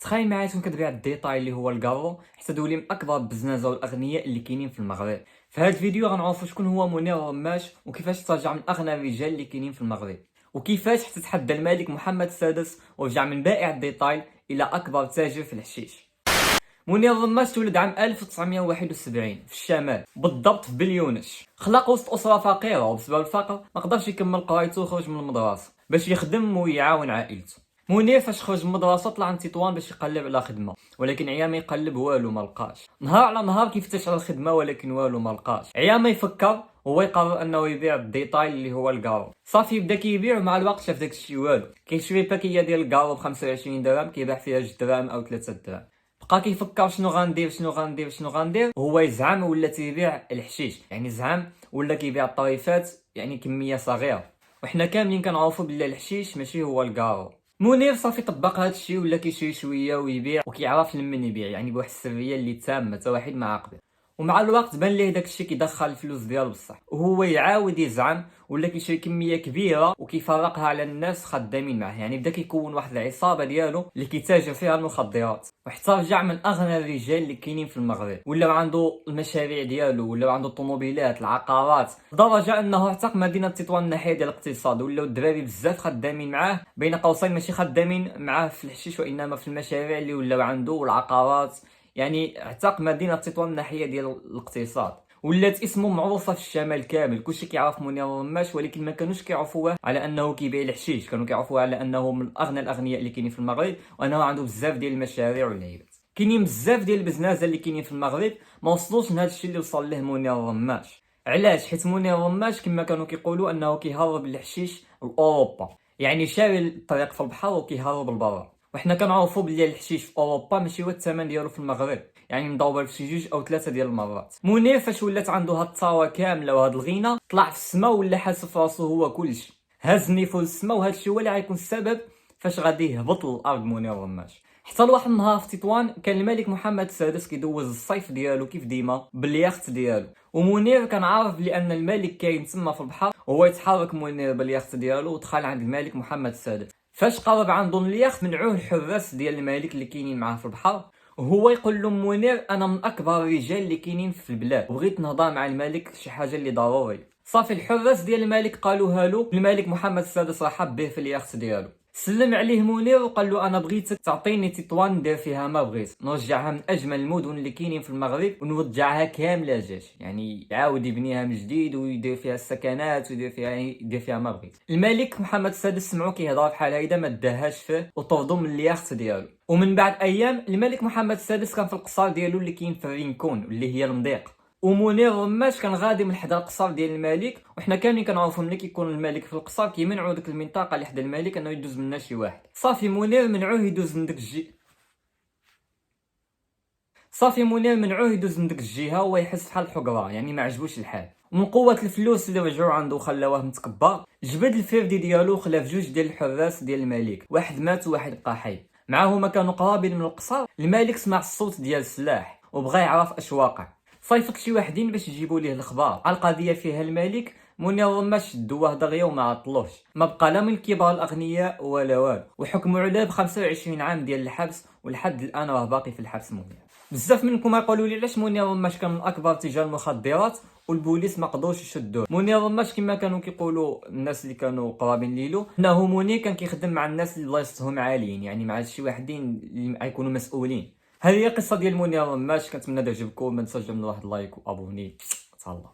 تخيل معايا تكون كتبيع الديتاي اللي هو الكارو حتى تولي من اكبر البزنازه والاغنياء اللي كاينين في المغرب. في هذا الفيديو غنعرفوا شكون هو منير رماش وكيفاش ترجع من اغنى الرجال اللي كاينين في المغرب، وكيفاش حتى تحدى الملك محمد السادس ورجع من بائع الديتاي الى اكبر تاجر في الحشيش. منير رماش تولد عام 1971 في الشمال، بالضبط في بليونش. خلق وسط اسره فقيره وبسبب الفقر ما قدرش يكمل قرايته وخرج من المدرسه باش يخدم ويعاون عائلته. منير فاش خرج من المدرسه طلع عند تطوان باش يقلب على خدمه، ولكن عيا ما يقلب والو ما لقاش. نهار على نهار كيفتش على الخدمه ولكن والو ما لقاش. عيا ما يفكر هو يقرر انه يبيع الديتاي اللي هو الكارو. صافي بدا كيبيع ومع الوقت شاف داكشي والو، كيشري باكيه ديال الكارو ب 25 درهم كيبيع فيها 2 دراهم او 3 دراهم. بقى كيفكر شنو غندير وهو يزعم ولا تيبيع الحشيش، يعني زعم ولا كيبيع الطريفات يعني كميه صغيره، وحنا كاملين كنعرفوا بلي الحشيش ماشي هو الكارو. منير صافي طبق هذا الشيء ولا كيشري شويه ويبيع وكيعرف لمن يبيع، يعني بواحد السريه اللي تامه حتى واحد ما عاقبه. ومع الوقت بان ليه داك الشيء كيدخل الفلوس ديالو بصح، وهو يعاود يزعم ولا كيشري كميه كبيره وكيفرقها على الناس خدامين معاه، يعني بدا كيكون واحد العصابه ديالو اللي كيتاجر فيها المخدرات. وحتى رجع من اغنى الرجال اللي كاينين في المغرب، ولا عنده المشاريع ديالو ولا عنده الطوموبيلات العقارات، لدرجه انه اعتق مدينه تطوان الناحيه ديال الاقتصاد. ولاو الدراري بزاف خدامين معاه، بين قوسين ماشي خدامين معاه في الحشيش وانما في المشاريع اللي ولاو عنده والعقارات، يعني اعتق مدينه تطوان الناحيه ديال الاقتصاد. ولات اسمه معروفه في الشمال كامل، كلشي كيعرف منير رماش، ولكن ما كانوش كيعرفوه على انه كيبيع الحشيش، كانوا كيعرفوه على انه من اغنى الاغنياء اللي كاينين في المغرب وانه عنده بزاف ديال المشاريع واللعيبات. كاينين بزاف ديال البزنازه اللي كاينين في المغرب ما وصلوش لهذا الشيء اللي وصل له منير رماش. علاش؟ حيت منير رماش كما كانوا كيقولوا انه كيهرب الحشيش لاوروبا، يعني شاري الطريق في البحر وكيهرب لبرا. وحنا كنعرفوا بلي الحشيش في اوروبا ماشي هو الثمن ديالو في المغرب، يعني مضوبل في شي 2 أو 3 ديال المرات. منير فاش ولات عنده هاد الثروه كامله وهاد الغنى طلع في السما ولا حاسس في راسو هو كلشي، هز نيفو للسما، وهذا الشيء هو اللي غيكون السبب فاش غادي يهبط للارض منير رماش. حتى لواحد النهار في تطوان كان الملك محمد السادس كيدوز الصيف ديالو كيف ديما باليخت ديالو، ومنير كان عارف بان الملك كاين تما في البحر، وهو يتحرك منير باليخت ديالو ودخل عند الملك محمد السادس. فاش قرب عنده اليخت منعوه الحراس ديال الملك اللي كاينين معاه في البحر، وهو يقول لهم منير انا من اكبر الرجال اللي كاينين في البلاد، بغيت نهضر مع الملك شي حاجه اللي ضروري. صافي الحراس ديال الملك قالوها له، الملك محمد السادس رحب به في اليخت ديالو، سلم عليه منير وقال له انا بغيتك تعطيني تطوان ندير فيها ما بغيت، نرجعها من اجمل المدن اللي كاينين في المغرب ونرجعها كامله جيش، يعني يعاود يبنيها من جديد ويدير فيها السكنات ويدير فيها ما بغيت. الملك محمد السادس سمعو كيهضر بحال هيدا ما داهاش فيه وطردو من اليخت ديالو. ومن بعد ايام الملك محمد السادس كان في القصر ديالو اللي كاين في الرينكون اللي هي المضيق، ومنير رماش كان غادي من حدا القصر ديال الملك. وحنا كاملين كنعرفوا ملي كيكون الملك في القصر كيمنعوا ديك المنطقه اللي حدا الملك انه يدوز منها شي واحد. صافي منير منعوه يدوز من ديك الجهه وهو يحس بحال الحقره، يعني ما عجبوش الحال. ومن قوه الفلوس اللي رجعوا عنده وخلاوه متكبر، جبد الفردي ديالو وخلى في 2 ديال الحراس ديال الملك، واحد مات وواحد بقى حي. معاهما كانوا قرابين من القصر. الملك سمع الصوت ديال السلاح وبغى يعرف اش واقع، صيفط شي واحدين باش يجيبوا ليه الاخبار على القضيه فيها الملك. منير رماش دواه دغيا وما عطلوش، ما بقى لا من كبار الاغنياء ولا والو، وحكموا عليه ب 25 عام ديال الحبس، ولحد الان راه باقي في الحبس منير. بزاف منكم يقولوا لي علاش منير رماش كان من اكبر تجار المخدرات والبوليس ما قدروش يشدوه. منير رماش كما كانوا كيقولوا الناس اللي كانوا قرابين ليلو انه منير كان كيخدم مع الناس اللي بلايصتهم عاليين، يعني مع شي واحدين اللي غيكونوا مسؤولين. هذه هي قصه ديال منير رماش، كنتمنى تعجبكم، ما تنساوش من واحد لايك وابوني. تهلا.